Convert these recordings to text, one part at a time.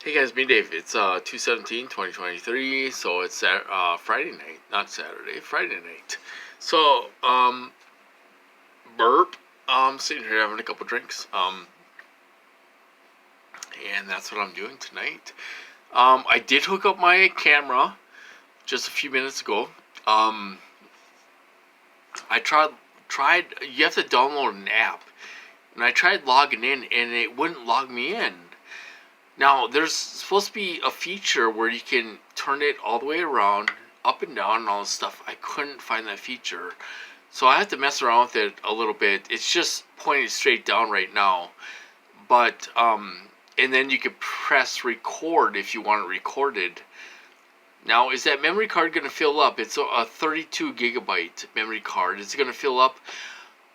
Hey guys, me Dave. It's 2/17/2023, so it's Friday night, not Saturday, Friday night. So, burp. Sitting here having a couple drinks. And that's what I'm doing tonight. I did hook up my camera just a few minutes ago. I tried. You have to download an app, and I tried logging in, and it wouldn't log me in. Now, there's supposed to be a feature where you can turn it all the way around, up and down, and all this stuff. I couldn't find that feature. So I have to mess around with it a little bit. It's just pointing straight down right now. But, and then you can press record if you want it recorded. Now, is that memory card going to fill up? It's a 32 gigabyte memory card. Is it going to fill up?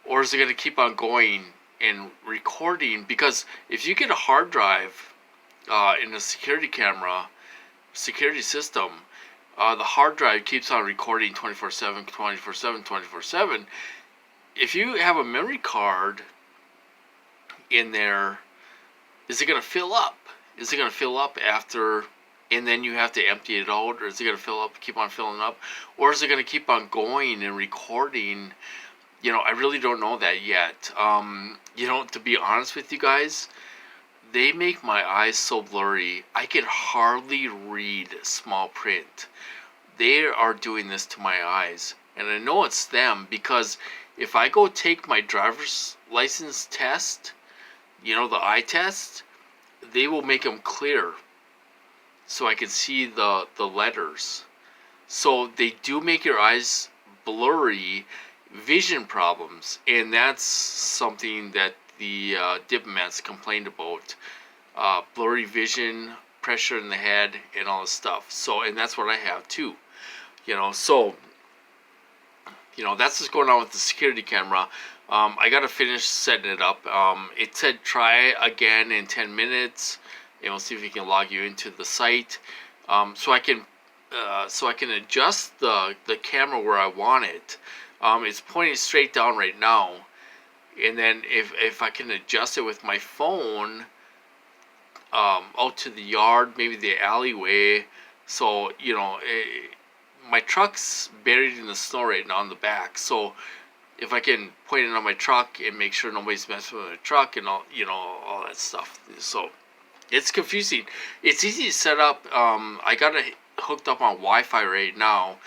Or is it going to keep on going and recording? Because if you get a hard drive in a security system, the hard drive keeps on recording 24/7, 24/7, 24/7. If you have a memory card in there, is it going to fill up? Is it going to fill up after, and then you have to empty it out, or is it going to fill up, keep on filling up, or is it going to keep on going and recording? I really don't know that yet. To be honest with you guys, they make my eyes so blurry, I can hardly read small print. They are doing this to my eyes. And I know it's them because if I go take my driver's license test, the eye test, they will make them clear so I can see the letters. So they do make your eyes blurry, vision problems, and that's something that the diplomats complained about. Blurry vision, pressure in the head, and all this stuff. So, and that's what I have too. So that's what's going on with the security camera. I got to finish setting it up. It said try again in 10 minutes, and we'll see if we can log you into the site. So I can adjust the camera where I want it. It's pointing straight down right now, and then if I can adjust it with my phone out to the yard, maybe the alleyway. So my truck's buried in the snow right now in the back. So if I can point it on my truck and make sure nobody's messing with my truck and all that stuff. So it's confusing. It's easy to set up. I got it hooked up on Wi-Fi right now.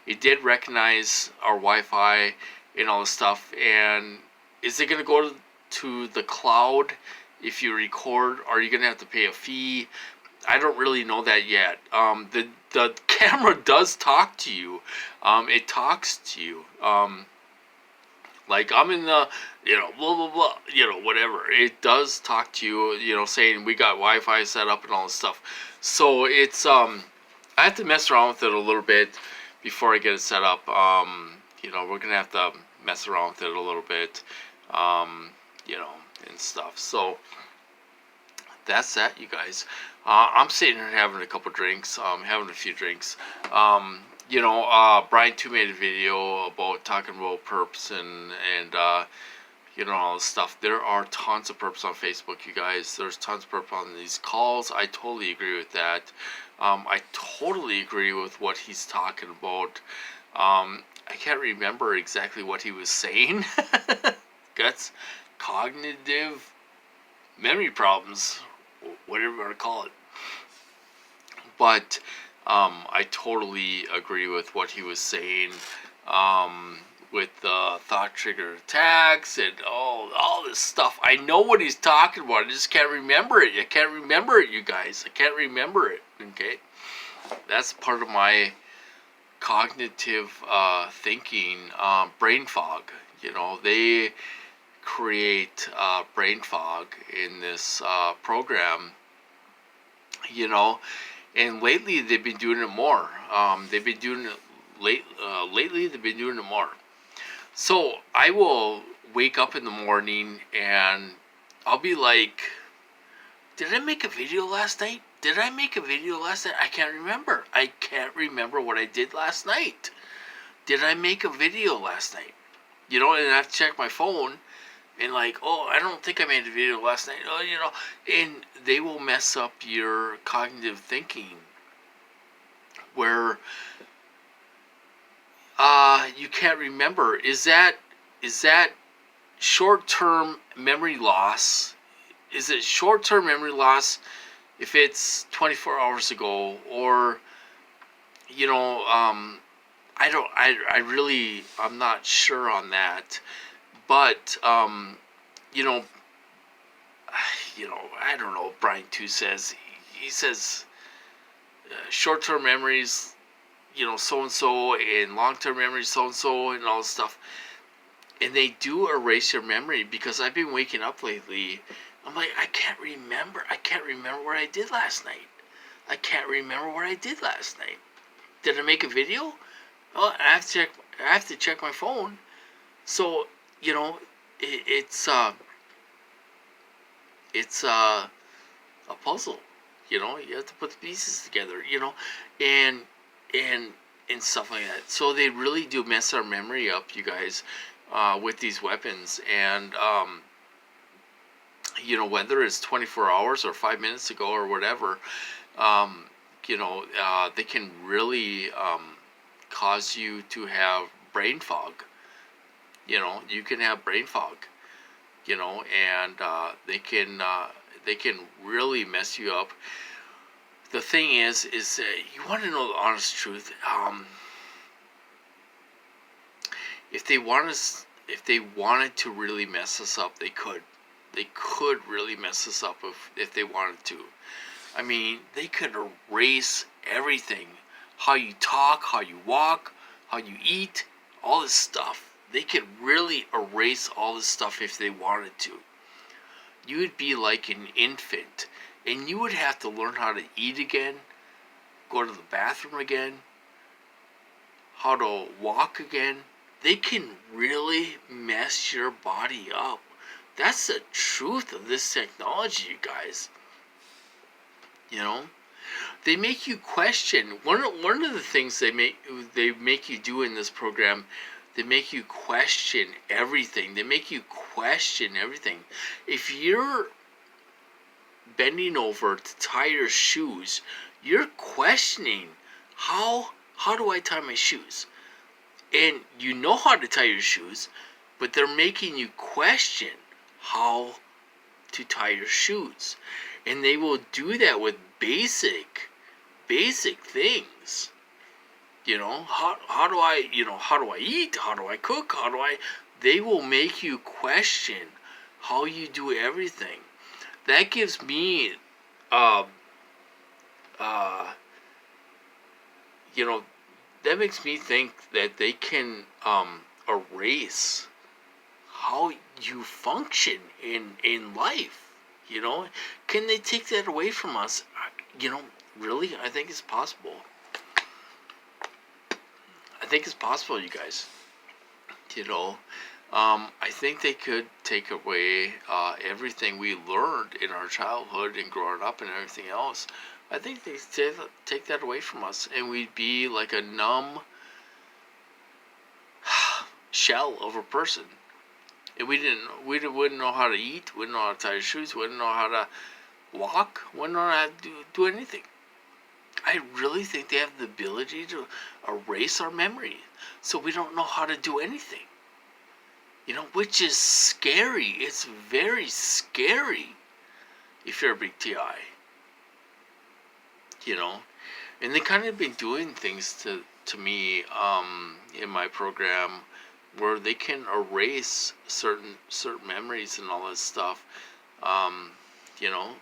It did recognize our Wi-Fi and all this stuff. And is it going to go to the cloud if you record? Are you going to have to pay a fee? I don't really know that yet. The camera does talk to you. It talks to you. Like I'm in the, blah, blah, blah, whatever. It does talk to you, saying we got Wi-Fi set up and all this stuff. So it's, I have to mess around with it a little bit before I get it set up. We're going to have to mess around with it a little bit, and stuff. So that's that, you guys. I'm sitting here having a couple drinks, having a few drinks. Brian 2 made a video about talking about perps and all this stuff. There are tons of perps on Facebook, you guys. There's tons of perps on these calls. I totally agree with that. I totally agree with what he's talking about. I can't remember exactly what he was saying. That's cognitive memory problems, whatever you want to call it. But I totally agree with what he was saying, with the thought trigger attacks and all this stuff. I know what he's talking about. I just can't remember it. I can't remember it, you guys. I can't remember it. Okay, that's part of my cognitive thinking, brain fog. They create brain fog in this program. And lately they've been doing it more. Lately they've been doing it more. So I will wake up in the morning and I'll be like, did I make a video last night? I can't remember. I can't remember what I did last night. Did I make a video last night? And I have to check my phone and like, oh, I don't think I made a video last night. Oh, and they will mess up your cognitive thinking, where you can't remember. Is that short-term memory loss? Is it short-term memory loss if it's 24 hours ago, or I don't. I'm not sure on that, but you know, I don't know. Brian too says he says short-term memories, so and so, and long-term memories, so and so, and all this stuff, and they do erase your memory. Because I've been waking up lately, I'm like, I can't remember. I can't remember what I did last night. I can't remember what I did last night. Did I make a video? Oh, I have to check my phone. So it's a puzzle. You have to put the pieces together. And and and stuff like that. So they really do mess our memory up, you guys, with these weapons. And whether it's 24 hours or 5 minutes ago or whatever, um, they can really cause you to have brain fog. You can have brain fog. And they can really mess you up. The thing is you want to know the honest truth. If they wanted to really mess us up, they could. They could really mess us up if they wanted to. I mean, they could erase everything. How you talk, how you walk, how you eat, all this stuff. They could really erase all this stuff if they wanted to. You would be like an infant, and you would have to learn how to eat again, go to the bathroom again, how to walk again. They can really mess your body up. That's the truth of this technology, you guys. They make you question. One of the things they make you do in this program, they make you question everything. They make you question everything. If you're bending over to tie your shoes, you're questioning how do I tie my shoes? And you know how to tie your shoes, but they're making you question how to tie your shoes. And they will do that with basic things. How do I eat? How do I cook? They will make you question how you do everything. That gives me, uh, uh, that makes me think that they can erase how you function in life. Can they take that away from us? Really, I think it's possible. I think it's possible, you guys. I think they could take away everything we learned in our childhood and growing up and everything else. I think they take that away from us, and we'd be like a numb shell of a person. And we wouldn't know how to eat, wouldn't know how to tie our shoes, wouldn't know how to walk, wouldn't know how to do anything. I really think they have the ability to erase our memory, so we don't know how to do anything. Which is scary. It's very scary if you're a big TI. And they kind of been doing things to me in my program, where they can erase certain memories and all this stuff. You know,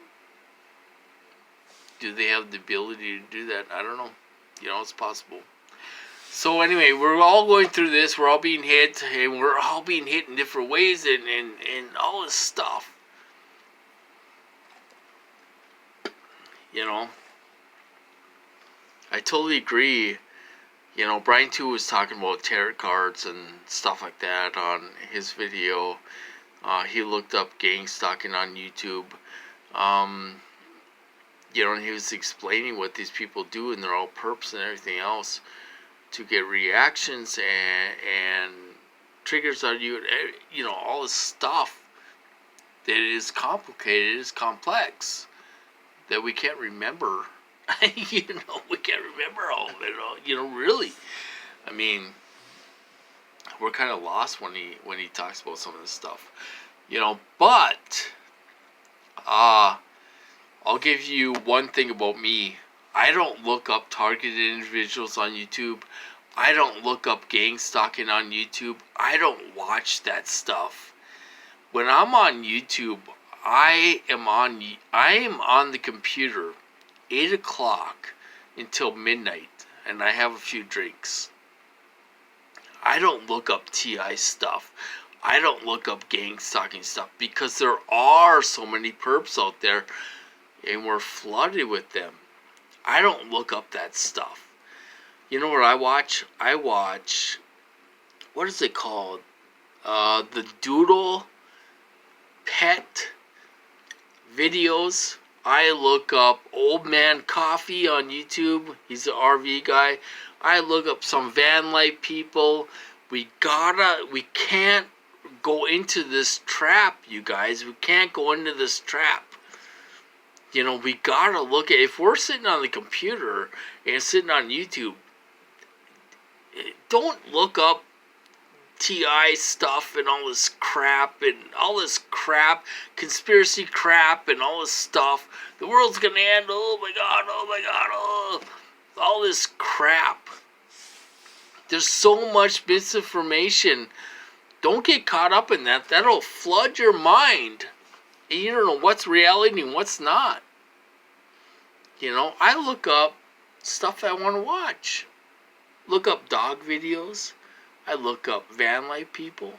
do they have the ability to do that? I don't know. It's possible. So anyway, we're all going through this. We're all being hit, and we're all being hit in different ways, and all this stuff. I totally agree. Brian too was talking about tarot cards and stuff like that on his video. He looked up gang stalking on YouTube. And he was explaining what these people do, and they're all perps and everything else to get reactions and triggers on you. All this stuff that it is complicated, it is complex, that we can't remember. We can't remember all of it. Really. I mean, we're kind of lost when he talks about some of this stuff. But I'll give you one thing about me. I don't look up targeted individuals on YouTube. I don't look up gang stalking on YouTube. I don't watch that stuff. When I'm on YouTube, I am on the computer 8 o'clock until midnight, and I have a few drinks. I don't look up TI stuff. I don't look up gang stalking stuff because there are so many perps out there, and we're flooded with them. I don't look up that stuff. You know what I watch? I watch, what is it called? The Doodle Pet videos. I look up Old Man Coffee on YouTube. He's an RV guy. I look up some van life people. We can't go into this trap, you guys. We can't go into this trap. We gotta look at, if we're sitting on the computer and sitting on YouTube, don't look up TI stuff and all this crap, conspiracy crap and all this stuff. The world's gonna end, oh my god, all this crap. There's so much misinformation. Don't get caught up in that. That'll flood your mind. And you don't know what's reality and what's not. I look up stuff I want to watch. Look up dog videos. I look up van life people.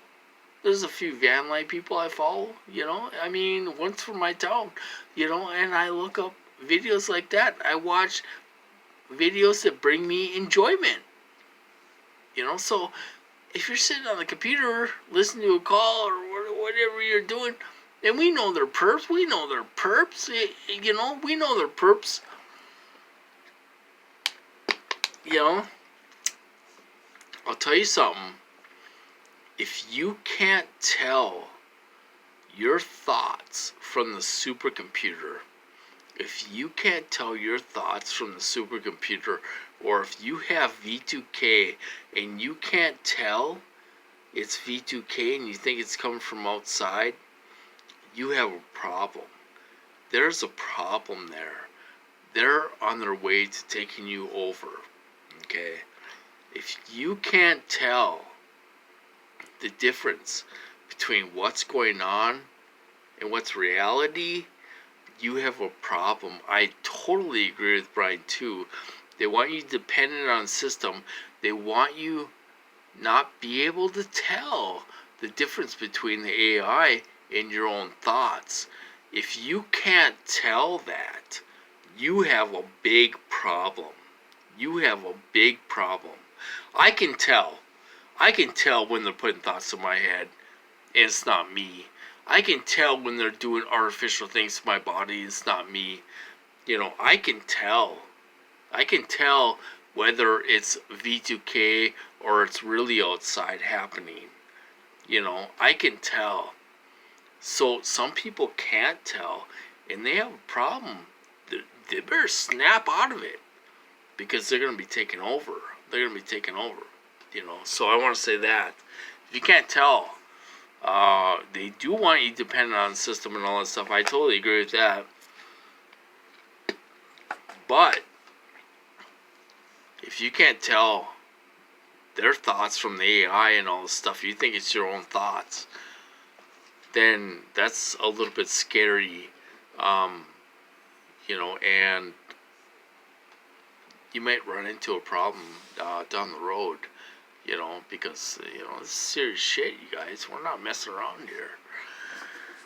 There's a few van life people I follow, one's from my town, and I look up videos like that. I watch videos that bring me enjoyment. So if you're sitting on the computer listening to a call or whatever you're doing, and we know they're perps, we know they're perps. I'll tell you something. If you can't tell your thoughts from the supercomputer, or if you have V2K and you can't tell it's V2K and you think it's coming from outside, you have a problem. There's a problem there. They're on their way to taking you over. Okay? If you can't tell the difference between what's going on and what's reality, you have a problem. I totally agree with Brian too. They want you dependent on system. They want you not be able to tell the difference between the AI and your own thoughts. If you can't tell that, you have a big problem. I can tell when they're putting thoughts in my head and it's not me. I can tell when they're doing artificial things to my body and it's not me. I can tell whether it's V2K or it's really outside happening. I can tell. So some people can't tell and they have a problem. They better snap out of it because they're going to be taken over. So I want to say that. If you can't tell, they do want you dependent on the system and all that stuff. I totally agree with that. But if you can't tell their thoughts from the AI and all this stuff, you think it's your own thoughts, then that's a little bit scary. And you might run into a problem down the road, because, this is serious shit, you guys. We're not messing around here.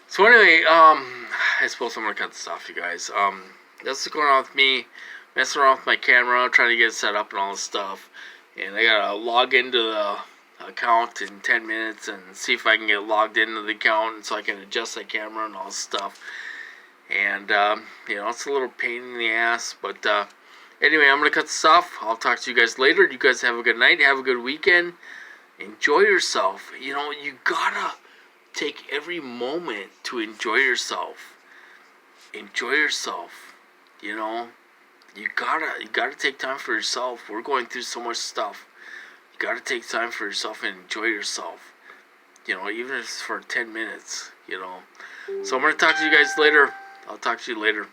So anyway, I suppose I'm going to cut this off, you guys. That's what's going on with me, messing around with my camera, trying to get it set up and all this stuff. And I got to log into the account in 10 minutes and see if I can get logged into the account so I can adjust the camera and all this stuff. And, it's a little pain in the ass, but, anyway, I'm going to cut this off. I'll talk to you guys later. You guys have a good night. Have a good weekend. Enjoy yourself. You take every moment to enjoy yourself. Enjoy yourself. You know, you gotta take time for yourself. We're going through so much stuff. You gotta take time for yourself and enjoy yourself. You know, even if it's for 10 minutes. You know. So I'm gonna talk to you guys later. I'll talk to you later.